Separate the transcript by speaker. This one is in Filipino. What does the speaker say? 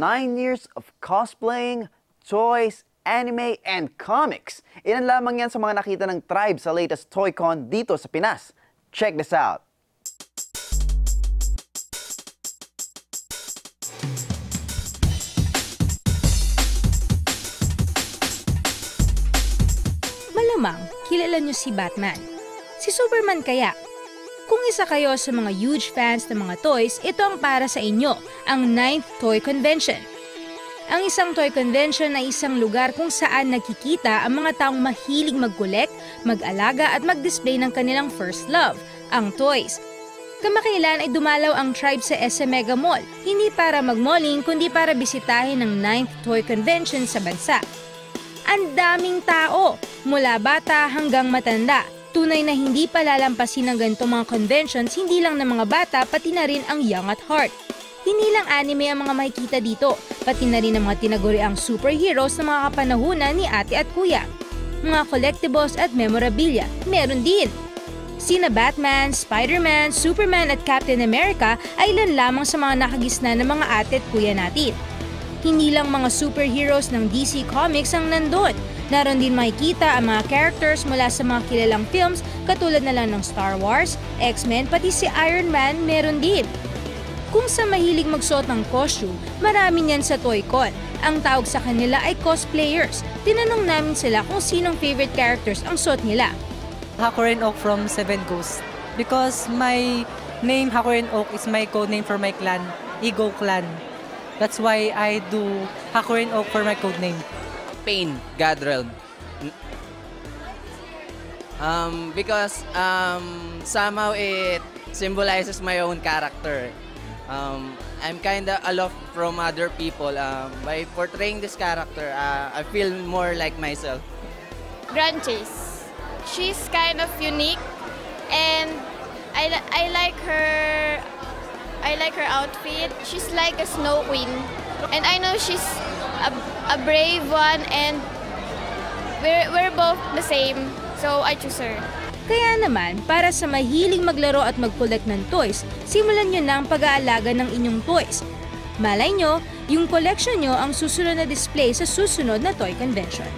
Speaker 1: 9 years of cosplaying, toys, anime, and comics. Ilan lamang yan sa mga nakita ng tribe sa latest ToyCon dito sa Pinas. Check this out.
Speaker 2: Malamang, kilala niyo si Batman. Si Superman kaya? Kung isa kayo sa mga huge fans ng mga toys, ito ang para sa inyo, ang 9th Toy Convention. Ang isang toy convention ay isang lugar kung saan nakikita ang mga taong mahilig mag-collect, mag-alaga at mag-display ng kanilang first love, ang toys. Kamakailan ay dumalaw ang tribe sa SM Mega Mall, hindi para mag-malling kundi para bisitahin ang 9th Toy Convention sa bansa. Ang daming tao, mula bata hanggang matanda. Tunay na hindi palalampasin ng ganitong mga conventions, hindi lang ng mga bata, pati na rin ang young at heart. Hindi lang anime ang mga makikita dito, pati na rin ang mga tinaguriang superheroes na mga kapanahunan ni ate at kuya. Mga collectibles at memorabilia, meron din. Sina Batman, Spider-Man, Superman at Captain America ay ilan lamang sa mga nakagisna ng mga ate at kuya natin. Hindi lang mga superheroes ng DC Comics ang nandun. Naroon din makikita ang mga characters mula sa mga kilalang films katulad na lang ng Star Wars, X-Men, pati si Iron Man meron din. Kung sa mahilig magsuot ng costume, marami niyan sa ToyCon. Ang tawag sa kanila ay cosplayers. Tinanong namin sila kung sinong favorite characters ang suot nila.
Speaker 3: Hakurin Oak from Seven Ghosts. Because my name Hakurin Oak is my code name for my clan, Ego Clan. That's why I do Hakurin Oak for my code name.
Speaker 4: Pain, Godrealm. Because somehow it symbolizes my own character. I'm kinda aloof from other people. By portraying this character, I feel more like myself.
Speaker 5: Grand Chase. She's kind of unique, and I like her. I like her outfit. She's like a snow queen, and I know she's a brave one, and we're both the same, so I choose her.
Speaker 2: Kaya naman, para sa mahiling maglaro at mag-collect ng toys, simulan nyo na ang pag-aalaga ng inyong toys. Malay nyo, yung collection nyo ang susunod na display sa susunod na toy convention.